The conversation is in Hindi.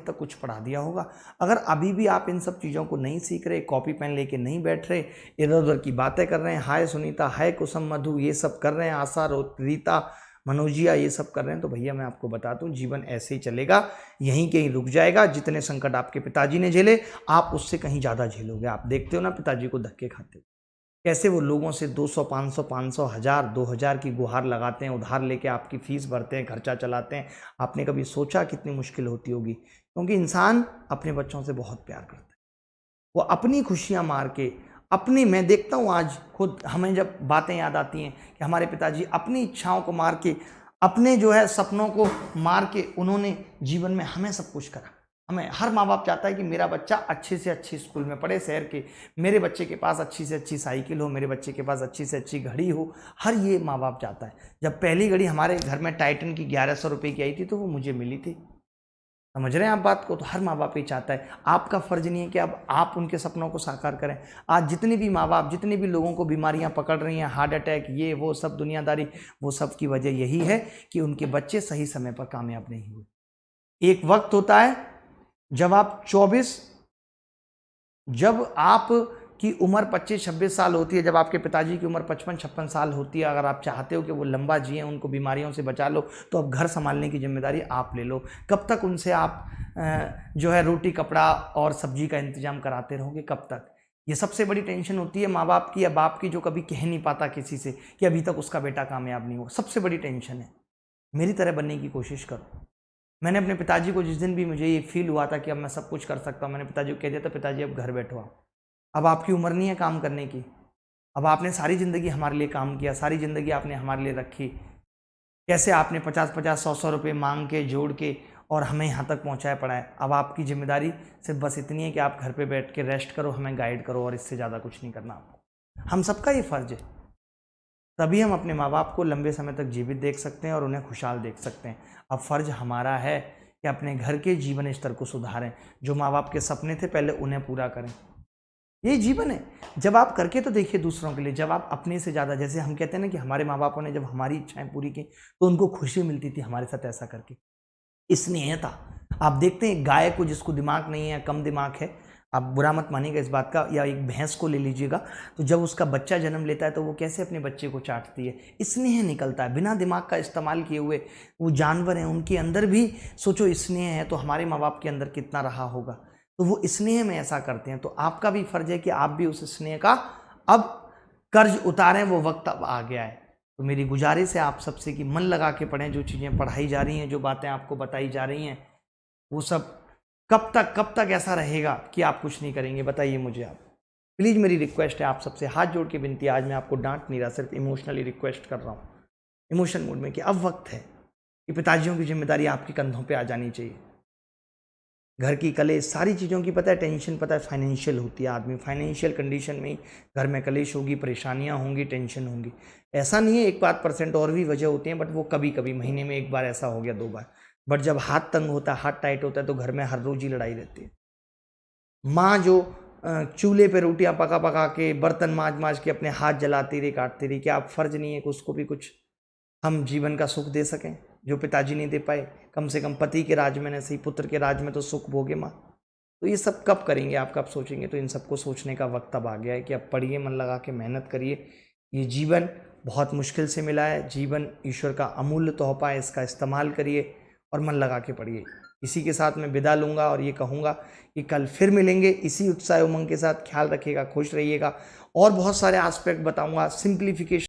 तक कुछ पढ़ा दिया होगा। अगर अभी भी आप इन सब चीज़ों को नहीं सीख रहे, कॉपी पेन लेके नहीं बैठ रहे, इधर उधर की बातें कर रहे हैं, हाय सुनीता, हाय कुसुम मधु, ये सब कर रहे हैं, आशा रीता मनोजिया ये सब कर रहे हैं, तो भैया मैं आपको बताता हूँ जीवन ऐसे ही चलेगा, यहीं कहीं रुक जाएगा। जितने संकट आपके पिताजी ने झेले आप उससे कहीं ज़्यादा झेलोगे। आप देखते हो ना पिताजी को धक्के खाते हो, कैसे वो लोगों से 200 500 500 1000 2000 की गुहार लगाते हैं, उधार लेके आपकी फीस भरते हैं, खर्चा चलाते हैं। आपने कभी सोचा कितनी मुश्किल होती होगी? क्योंकि इंसान अपने बच्चों से बहुत प्यार करता है, वो अपनी खुशियां मार के अपनी, मैं देखता हूँ आज खुद हमें जब बातें याद आती हैं कि हमारे पिताजी अपनी इच्छाओं को मार के, अपने जो है सपनों को मार के उन्होंने जीवन में हमें सब कुछ करा। हमें हर माँ बाप चाहता है कि मेरा बच्चा अच्छे से अच्छी स्कूल में पढ़े शहर के, मेरे बच्चे के पास अच्छी से अच्छी साइकिल हो, मेरे बच्चे के पास अच्छी से अच्छी घड़ी हो, हर ये माँ बाप चाहता है। जब पहली घड़ी हमारे घर में टाइटन की 1100 रुपये की आई थी तो वो मुझे मिली थी। समझ रहे हैं आप बात को? तो हर माँ बाप ये चाहता है। आपका फर्ज नहीं है कि अब आप उनके सपनों को साकार करें। आज जितने भी माँ बाप, जितने भी लोगों को बीमारियां पकड़ रही हैं, हार्ट अटैक, ये वो सब दुनियादारी, वो सब की वजह यही है कि उनके बच्चे सही समय पर कामयाब नहीं हुए। एक वक्त होता है जब आप 24, जब आप की उम्र 25-26 साल होती है, जब आपके पिताजी की उम्र 55-56 साल होती है, अगर आप चाहते हो कि वो लंबा जिए, उनको बीमारियों से बचा लो, तो अब घर संभालने की जिम्मेदारी आप ले लो। कब तक उनसे आप जो है रोटी कपड़ा और सब्जी का इंतजाम कराते रहोगे? कब तक? ये सबसे बड़ी टेंशन होती है माँ बाप की या बाप की, जो कभी कह नहीं पाता किसी से कि अभी तक उसका बेटा कामयाब नहीं हुआ। सबसे बड़ी टेंशन है। मेरी तरह बनने की कोशिश करो। मैंने अपने पिताजी को, जिस दिन भी मुझे ये फील हुआ था कि अब मैं सब कुछ कर सकता हूँ, मैंने पिताजी को कह दिया था, पिताजी अब घर बैठो आप, अब आपकी उम्र नहीं है काम करने की, अब आपने सारी ज़िंदगी हमारे लिए काम किया, सारी ज़िंदगी आपने हमारे लिए रखी, कैसे आपने 50-50 100-100 रुपये मांग के जोड़ के और हमें यहाँ तक पहुँचाया पड़ा है। अब आपकी जिम्मेदारी सिर्फ बस इतनी है कि आप घर पे बैठ के रेस्ट करो, हमें गाइड करो, और इससे ज़्यादा कुछ नहीं करना आपको। हम सबका ये फ़र्ज है, तभी हम अपने माँ बाप को लंबे समय तक जीवित देख सकते हैं और उन्हें खुशहाल देख सकते हैं। अब फ़र्ज हमारा है कि अपने घर के जीवन स्तर को सुधारें। जो माँ बाप के सपने थे पहले उन्हें पूरा करें। यही जीवन है। जब आप करके तो देखिए दूसरों के लिए, जब आप अपने से ज़्यादा, जैसे हम कहते हैं ना कि हमारे माँ बापों ने जब हमारी इच्छाएं पूरी की तो उनको खुशी मिलती थी हमारे साथ ऐसा करके। स्नेह था। आप देखते हैं गाय को, जिसको दिमाग नहीं है, कम दिमाग है, आप बुरा मत मानिएगा इस बात का, या एक भैंस को ले लीजिएगा, तो जब उसका बच्चा जन्म लेता है तो वो कैसे अपने बच्चे को चाटती है, स्नेह निकलता है बिना दिमाग का इस्तेमाल किए हुए। वो जानवर हैं, उनके अंदर भी सोचो स्नेह है, तो हमारे माँ बाप के अंदर कितना रहा होगा, तो वो स्नेह में ऐसा करते हैं। तो आपका भी फर्ज है कि आप भी उस स्नेह का अब कर्ज उतारें, वो वक्त अब आ गया है। तो मेरी गुजारिश है आप सबसे कि मन लगा के पढ़ें। जो चीज़ें पढ़ाई जा रही हैं, जो बातें आपको बताई जा रही हैं, वो सब कब तक ऐसा रहेगा कि आप कुछ नहीं करेंगे? बताइए मुझे आप। प्लीज़ मेरी रिक्वेस्ट है आप सबसे, हाथ जोड़ के विनती है, आज मैं आपको डांट नहीं रहा, सिर्फ इमोशनली रिक्वेस्ट कर रहा हूँ, इमोशन मूड में, कि अब वक्त है कि पिताजियों की जिम्मेदारी आपके कंधों पे आ जानी चाहिए। घर की कलेश, सारी चीज़ों की पता है टेंशन, पता है फाइनेंशियल होती है, आदमी फाइनेंशियल कंडीशन में ही घर में कलेश होगी, परेशानियाँ होंगी, टेंशन होंगी। ऐसा नहीं है 1% और भी वजह होती हैं, बट वो कभी कभी महीने में 1 बार ऐसा हो गया, 2 बार। बट जब हाथ तंग होता है, हाथ टाइट होता है, तो घर में हर रोज ही लड़ाई रहती है। माँ जो चूल्हे पे रोटियां पका पका के, बर्तन माज के अपने हाथ जलाती रही, काटती रही, क्या आप फर्ज नहीं है कि उसको भी कुछ हम जीवन का सुख दे सकें जो पिताजी नहीं दे पाए? कम से कम पति के राज में, न सही पुत्र के राज में तो सुख भोगे माँ। तो ये सब कब करेंगे आप, कब सोचेंगे? तो इन सबको सोचने का वक्त अब आ गया है कि अब पढ़िए, मन लगा के मेहनत करिए। ये जीवन बहुत मुश्किल से मिला है, जीवन ईश्वर का अमूल्य तोहफा है, इसका इस्तेमाल करिए और मन लगा के पढ़िए। इसी के साथ मैं विदा लूँगा और ये कहूँगा कि कल फिर मिलेंगे इसी उत्साह उमंग के साथ। ख्याल रखिएगा, खुश रहिएगा, और बहुत सारे एस्पेक्ट बताऊँगा, सिंप्लीफिकेशन